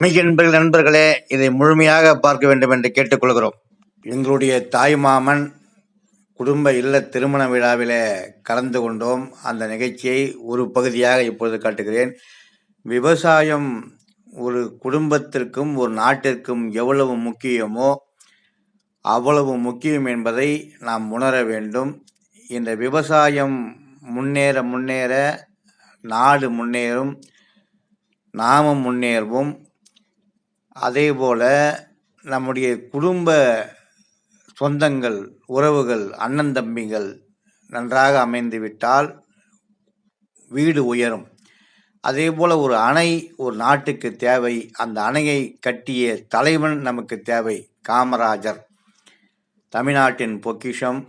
மிக நண்பர்களே, இதை முழுமையாக பார்க்க வேண்டும் என்று கேட்டுக்கொள்கிறோம். எங்களுடைய தாய்மாமன் குடும்ப இல்ல திருமண விழாவிலே கலந்து கொண்டோம். அந்த நிகழ்ச்சியை ஒரு பகுதியாக இப்பொழுது காட்டுகிறேன். விவசாயம் ஒரு குடும்பத்திற்கும் ஒரு நாட்டிற்கும் எவ்வளவு முக்கியமோ அவ்வளவு முக்கியம் என்பதை நாம் உணர வேண்டும். இந்த விவசாயம் முன்னேற முன்னேற நாடு முன்னேறும், நாமும் முன்னேறுவோம். அதேபோல நம்முடைய குடும்ப சொந்தங்கள், உறவுகள், அண்ணன் தம்பிகள் நன்றாக அமைந்துவிட்டால் வீடு உயரும். அதேபோல ஒரு அணை ஒரு நாட்டுக்கு தேவை. அந்த அணையை கட்டிய தலைவன் நமக்கு தேவை. காமராஜர் தமிழ்நாட்டின் பொக்கிஷம்,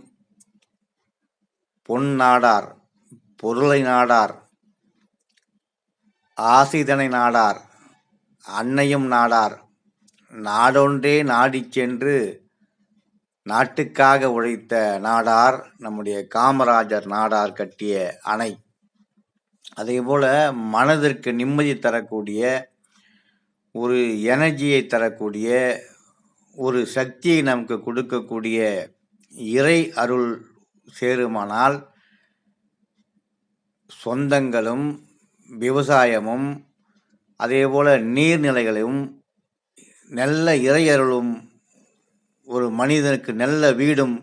பொன் நாடார், பொருளை நாடார், ஆசிதனை நாடார், அன்னையும் நாடார், நாடொன்றே நாடிச் சென்று நாட்டுக்காக உழைத்த நாடார் நம்முடைய காமராஜர் நாடார் கட்டிய அணை. அதேபோல மனதிற்கு நிம்மதி தரக்கூடிய, ஒரு எனர்ஜியை தரக்கூடிய, ஒரு சக்தியை நமக்கு கொடுக்கக்கூடிய இறை அருள் சேருமானால் சொந்தங்களும் விவசாயமும் அதேபோல நீர்நிலைகளும் நல்ல இறை அருளும் ஒரு மனிதனுக்கு நல்ல வீடும்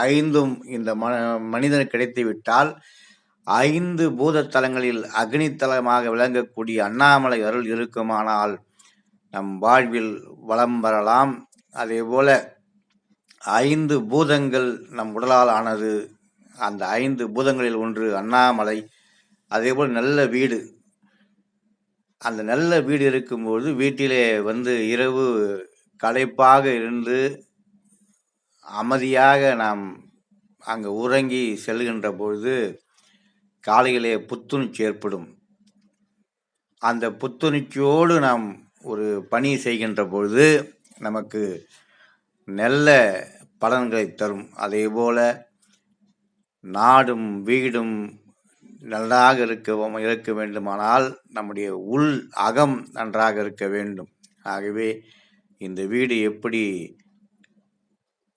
ஐந்தும் இந்த மனிதனுக்கு கிடைத்துவிட்டால் 5 பூதத்தலங்களில் அக்னித்தலமாக விளங்கக்கூடிய அண்ணாமலை அருள் இருக்குமானால் நம் வாழ்வில் வளம் வரலாம். அதேபோல 5 பூதங்கள் நம் உடலால் ஆனது. அந்த 5 பூதங்களில் ஒன்று அண்ணாமலை. அதேபோல் நல்ல வீடு, அந்த நல்ல வீடு இருக்கும்போது வீட்டிலே இரவு களைப்பாக இருந்து அமைதியாக நாம் அங்கு உறங்கி செல்கின்ற பொழுது காலையிலே புத்துணர்ச்சி ஏற்படும். அந்த புத்துணர்ச்சியோடு நாம் ஒரு பணி செய்கின்ற பொழுது நமக்கு நல்ல பலன்களை தரும். அதேபோல நாடும் வீடும் நன்றாக இருக்க வேண்டுமானால் நம்முடைய உள் அகம் நன்றாக இருக்க வேண்டும். ஆகவே இந்த வீடு எப்படி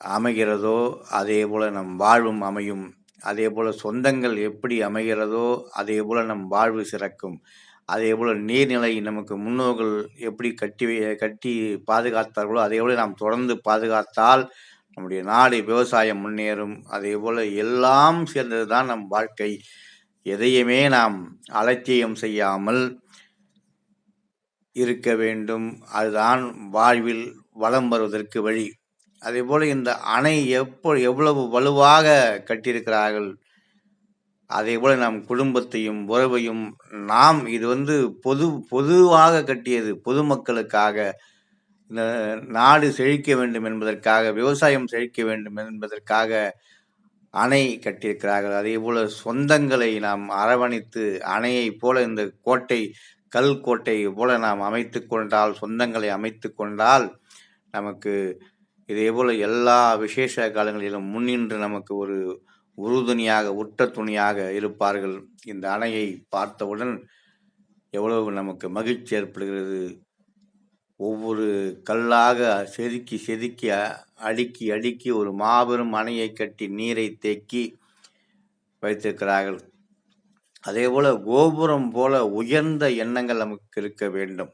அமைகிறதோ அதே போல நம் வாழ்வும் அமையும். அதே போல சொந்தங்கள் எப்படி அமைகிறதோ அதே போல நம் வாழ்வு சிறக்கும். அதே போல நீர்நிலை நமக்கு முன்னோர்கள் எப்படி கட்டி பாதுகாத்தார்களோ அதே போல நாம் தொடர்ந்து பாதுகாத்தால் நம்முடைய நாடு விவசாயம் முன்னேறும். அதே போல எல்லாம் சேர்ந்தது தான் நம் வாழ்க்கை. எதையுமே நாம் அலட்சியம் செய்யாமல் இருக்க வேண்டும். அதுதான் வாழ்வில் வளம் வருவதற்கு வழி. அதே போல இந்த அணை எவ்வளவு வலுவாக கட்டியிருக்கிறார்கள். அதே போல நம் குடும்பத்தையும் உறவையும் நாம் இது பொதுவாக கட்டியது, பொதுமக்களுக்காக, இந்த நாடு செழிக்க வேண்டும் என்பதற்காக, விவசாயம் செழிக்க வேண்டும் என்பதற்காக அணை கட்டியிருக்கிறார்கள். அதே போல சொந்தங்களை நாம் அரவணைத்து அணையை போல இந்த கோட்டை, கல் கோட்டை போல நாம் அமைத்து கொண்டால், சொந்தங்களை அமைத்து கொண்டால் நமக்கு இதே போல எல்லா விசேஷ காலங்களிலும் முன்னின்று நமக்கு ஒரு உறுதுணையாக, உற்ற துணையாக இருப்பார்கள். இந்த அணையை பார்த்தவுடன் எவ்வளவு நமக்கு மகிழ்ச்சி ஏற்படுகிறது. ஒவ்வொரு கல்லாக செதுக்கி செதுக்கி அடுக்கி அடுக்கி ஒரு மாபெரும் அணையை கட்டி நீரை தேக்கி வைத்திருக்கிறார்கள். அதே போல கோபுரம் போல உயர்ந்த எண்ணங்கள் நமக்கு இருக்க வேண்டும்.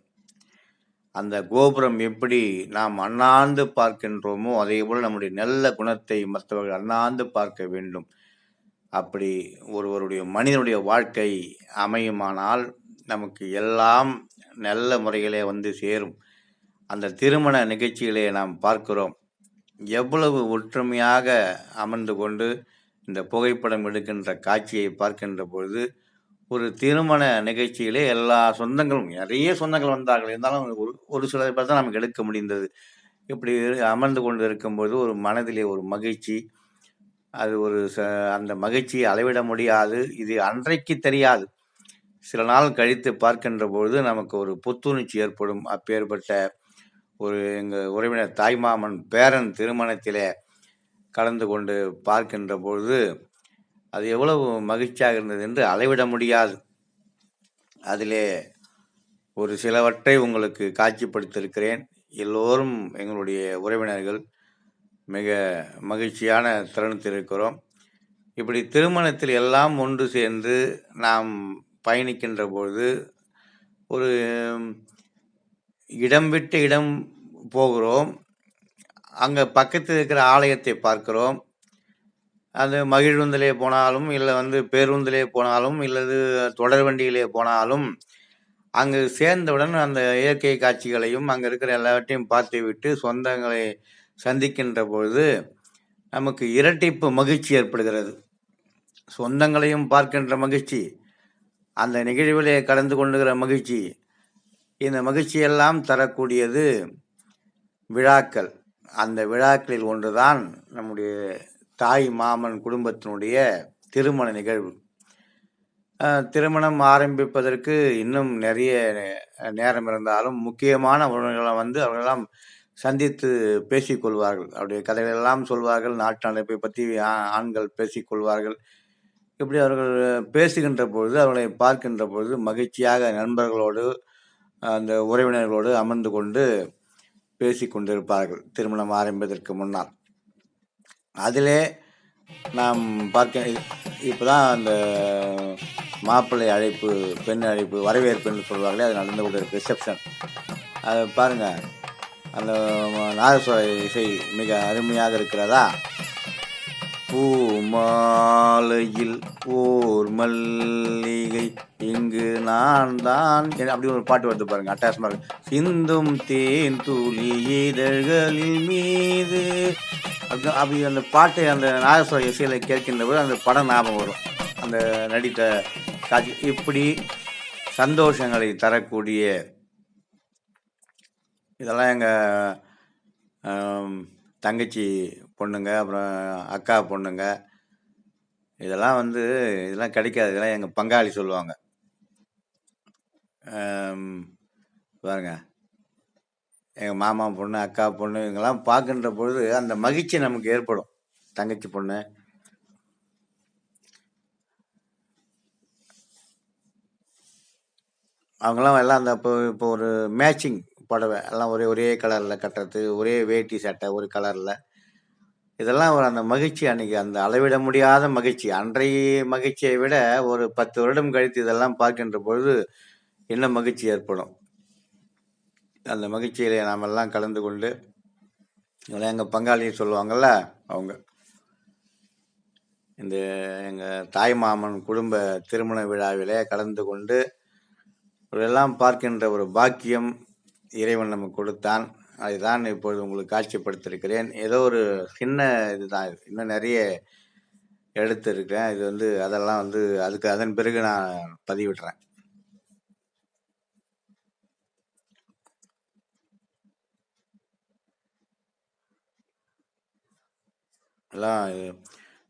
அந்த கோபுரம் எப்படி நாம் அண்ணாந்து பார்க்கின்றோமோ அதே போல நம்முடைய நல்ல குணத்தை மற்றவர்கள் அண்ணாந்து பார்க்க வேண்டும். அப்படி ஒருவருடைய மனிதனுடைய வாழ்க்கை அமையுமானால் நமக்கு எல்லாம் நல்ல முறையிலே சேரும். அந்த திருமண நிகழ்ச்சியிலே நாம் பார்க்கிறோம், எவ்வளவு ஒற்றுமையாக அமர்ந்து கொண்டு இந்த புகைப்படம் எடுக்கின்ற காட்சியை பார்க்கின்ற பொழுது ஒரு திருமண நிகழ்ச்சியிலே எல்லா சொந்தங்களும், நிறைய சொந்தங்கள் வந்தார்கள். இருந்தாலும் ஒரு சில பேர் தான் நமக்கு எடுக்க முடிந்தது. இப்படி அமர்ந்து கொண்டு இருக்கும்போது ஒரு மனதிலே ஒரு மகிழ்ச்சி. அது அந்த மகிழ்ச்சியை அளவிட முடியாது. இது அன்றைக்கு தெரியாது. சில நாள் கழித்து பார்க்கின்ற பொழுது நமக்கு ஒரு புத்துணர்ச்சி ஏற்படும். அப்பேற்பட்ட எங்கள் உறவினர் தாய்மாமன் பேரன் திருமணத்திலே கலந்து கொண்டு பார்க்கின்ற பொழுது அது எவ்வளவு மகிழ்ச்சியாக இருந்தது என்று அளவிட முடியாது. அதிலே ஒரு சிலவற்றை உங்களுக்கு காட்சிப்படுத்தியிருக்கிறேன். எல்லோரும் எங்களுடைய உறவினர்கள். மிக மகிழ்ச்சியான தருணத்தில் இருக்கிறோம். இப்படி திருமணத்தில் எல்லாம் ஒன்று சேர்ந்து நாம் பயணிக்கின்ற பொழுது, ஒரு இடம் விட்டு இடம் போகிறோம். அங்க பக்கத்தில் இருக்கிற ஆலயத்தை பார்க்கிறோம். அது மகிழுந்திலே போனாலும், இல்ல பேருந்திலே போனாலும், இல்லது தொடர் வண்டியிலே போனாலும், அங்கு சேர்ந்தவுடன் அந்த இயற்கை காட்சிகளையும், அங்க இருக்கிற எல்லாவற்றையும் பார்த்துவிட்டு சொந்தங்களை சந்திக்கின்ற பொழுது, நமக்கு இரட்டிப்பு மகிழ்ச்சி ஏற்படுகிறது. சொந்தங்களையும் பார்க்கின்ற மகிழ்ச்சி, அந்த நிகழ்விலே கலந்து கொள்ளுகிற மகிழ்ச்சி, இந்த மகிழ்ச்சியெல்லாம் தரக்கூடியது விழாக்கள். அந்த விழாக்களில் ஒன்றுதான் நம்முடைய தாய் மாமன் குடும்பத்தினுடைய திருமண நிகழ்வு. திருமணம் ஆரம்பிப்பதற்கு இன்னும் நிறைய நேரம் இருந்தாலும், முக்கியமான உறவினர்களை அவர்களெல்லாம் சந்தித்து பேசிக்கொள்வார்கள். அவருடைய கதைகளெல்லாம் சொல்வார்கள். நாட்டு நடப்பை பற்றி ஆண்கள் பேசிக்கொள்வார்கள். இப்படி அவர்கள் பேசுகின்ற பொழுது, அவர்களை பார்க்கின்ற பொழுது மகிழ்ச்சியாக நண்பர்களோடு, அந்த உறவினர்களோடு அமர்ந்து கொண்டு பேசிக்கொண்டிருப்பார்கள் திருமணம் ஆரம்பிப்பதற்கு முன்னால். அதிலே நாம் இப்போதான் அந்த மாப்பிள்ளை அழைப்பு, பெண் அழைப்பு, வரவேற்புன்னு சொல்வார்களே, அது நடந்து கொண்டு ரிசப்ஷன். அதை பாருங்கள், அந்த நாதஸ்வர இசை மிக அருமையாக இருக்கிறதா? பூ மாலையில் ஓர் மல்லிகை இங்கு நான் தான் அப்படி ஒரு பாட்டு வருது பாருங்க, அட்டாச்மெண்ட். சிந்தும் தேன் துளி இதழ்களில் மீது அப்படி அந்த பாட்டை அந்த நாதஸ்வர இசையில கேட்கின்ற போது அந்த படம் ஞாபகம் வரும், அந்த நடித்த காட்சி. இப்படி சந்தோஷங்களை தரக்கூடிய இதெல்லாம் எங்கள் தங்கச்சி பொண்ணுங்க, அப்புறம் அக்கா பொண்ணுங்க, இதெல்லாம் இதெல்லாம் கிடைக்காது. இதெல்லாம் எங்கள் பங்காளி சொல்லுவாங்க. பாருங்க, எங்கள் மாமா பொண்ணு, அக்கா பொண்ணு, இவங்கெல்லாம் பார்க்கின்ற பொழுது அந்த மகிழ்ச்சி நமக்கு ஏற்படும். தங்கச்சி பொண்ணு, அவங்களாம் எல்லாம் அந்த இப்போ ஒரு மேட்சிங் புடவை எல்லாம் ஒரே கலரில் கட்டுறது, ஒரே வேட்டி சட்டை ஒரு கலரில், இதெல்லாம் ஒரு அந்த மகிழ்ச்சி அன்னைக்கு அந்த அளவிட முடியாத மகிழ்ச்சி. அன்றைய மகிழ்ச்சியை விட ஒரு 10 வருடம் கழித்து இதெல்லாம் பார்க்கின்ற பொழுது என்ன மகிழ்ச்சி ஏற்படும். அந்த மகிழ்ச்சியிலே நாம் எல்லாம் கலந்து கொண்டு, இதெல்லாம் எங்கள் பங்காளின்னு சொல்லுவாங்கள்ல, அவங்க இந்த எங்கள் தாய் மாமன் குடும்ப திருமண விழாவிலே கலந்து கொண்டு எல்லாம் பார்க்கின்ற ஒரு பாக்கியம் இறைவன் நமக்கு கொடுத்தான். அதுதான் இப்பொழுது உங்களுக்கு காட்சிப்படுத்தியிருக்கிறேன். ஏதோ ஒரு சின்ன இதுதான், இன்னும் நிறைய எடுத்திருக்கிறேன். இது அதெல்லாம் அதுக்கு அதன் பிறகு நான் பதிவிடுறேன்.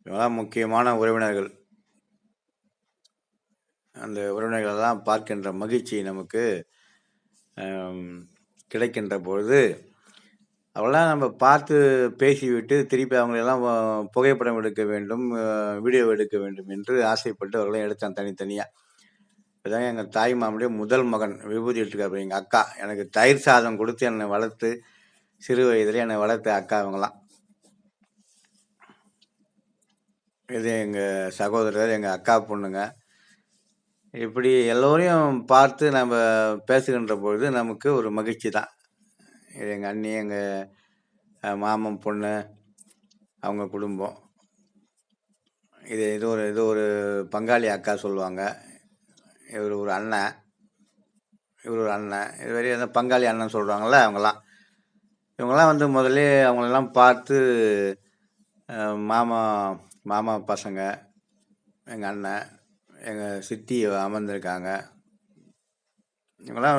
எல்லாம் முக்கியமான உறவினர்கள். அந்த உறவினர்களெல்லாம் பார்க்கின்ற மகிழ்ச்சி நமக்கு கிடைக்கின்ற பொழுது, அவெல்லாம் நம்ம பார்த்து பேசிவிட்டு திருப்பி அவங்களெல்லாம் புகைப்படம் எடுக்க வேண்டும், வீடியோ எடுக்க வேண்டும் என்று ஆசைப்பட்டு அவர்களையும் எடுத்தேன் தனித்தனியாக. இதுதான் எங்கள் தாய் மாமனுடைய முதல் மகன், விபூதி எடுத்துக்காரு எங்கள் அக்கா. எனக்கு தயிர் சாதம் கொடுத்து என்னை வளர்த்து, சிறு வயதில் என்னை வளர்த்த அக்கா இவங்களாம். இது எங்கள் சகோதரர், எங்கள் அக்கா பொண்ணுங்க. இப்படி எல்லோரையும் பார்த்து நம்ம பேசுகின்ற பொழுது நமக்கு ஒரு மகிழ்ச்சி தான். இது எங்கள் அண்ணி, எங்கள் மாமன் பொண்ணு, அவங்க குடும்பம். இது ஒரு பங்காளி அக்கா சொல்லுவாங்க. இவர் ஒரு அண்ணன், இவர் ஒரு அண்ணன். இது வரையும் அந்த பங்காளி அண்ணன் சொல்கிறாங்கள, இவங்கெல்லாம் முதல்ல அவங்களெல்லாம் பார்த்து மாமா பசங்க, எங்கள் அண்ணன், எங்கள் சித்தி அமர்ந்திருக்காங்க. இவங்கெல்லாம்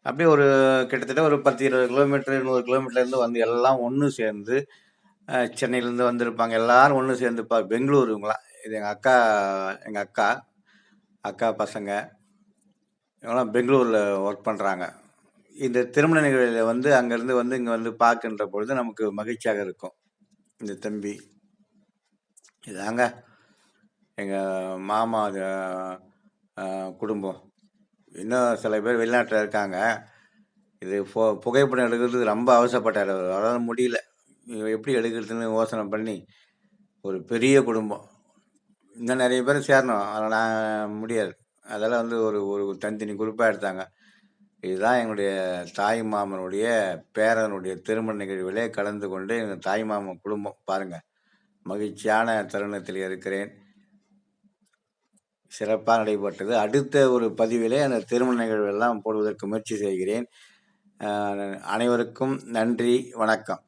அப்படியே ஒரு கிட்டத்தட்ட ஒரு 10-20 கிலோமீட்டர் 100 கிலோமீட்டர்லேருந்து எல்லாம் ஒன்று சேர்ந்து, சென்னையிலேருந்து வந்திருப்பாங்க. எல்லாரும் ஒன்று சேர்ந்து பெங்களூர் இவங்களாம். இது எங்கள் அக்கா பசங்க, இவங்களாம் பெங்களூரில் ஒர்க் பண்ணுறாங்க. இந்த திருமண நிகழ்வில் அங்கேருந்து இங்கே பார்க்கின்ற பொழுது நமக்கு மகிழ்ச்சியாக இருக்கும். இந்த தம்பி இதாங்க எங்கள் மாமா குடும்பம். இன்னும் சில பேர் வெளிநாட்டில் இருக்காங்க. இது புகைப்படம் எடுக்கிறதுக்கு ரொம்ப அவசரப்பட்டார் அவர். அவரால் முடியல. எப்படி எடுக்கிறதுன்னு யோசனை பண்ணி, ஒரு பெரிய குடும்பம். இன்னும் நெறைய பேர் சேரணும். அதில நான் முடியாது. அதெல்லாம் வந்து ஒரு ஒரு தனித்தனி குரூப்பா எடுத்தாங்க. இதுதான் எங்களுடைய தாய் மாமனுடைய பேரனுடைய திருமண நிகழ்விலே கலந்து கொண்டு எங்க தாய் மாமன் குடும்பம் பாருங்க. மகிழ்ச்சியான தருணத்தில் இருக்கிறேன். சிறப்பா நடைபெற்றது. அடுத்த ஒரு பதிவிலே அந்த திருமண நிகழ்வெல்லாம் போடுவதற்கு முயற்சி செய்கிறேன். அனைவருக்கும் நன்றி, வணக்கம்.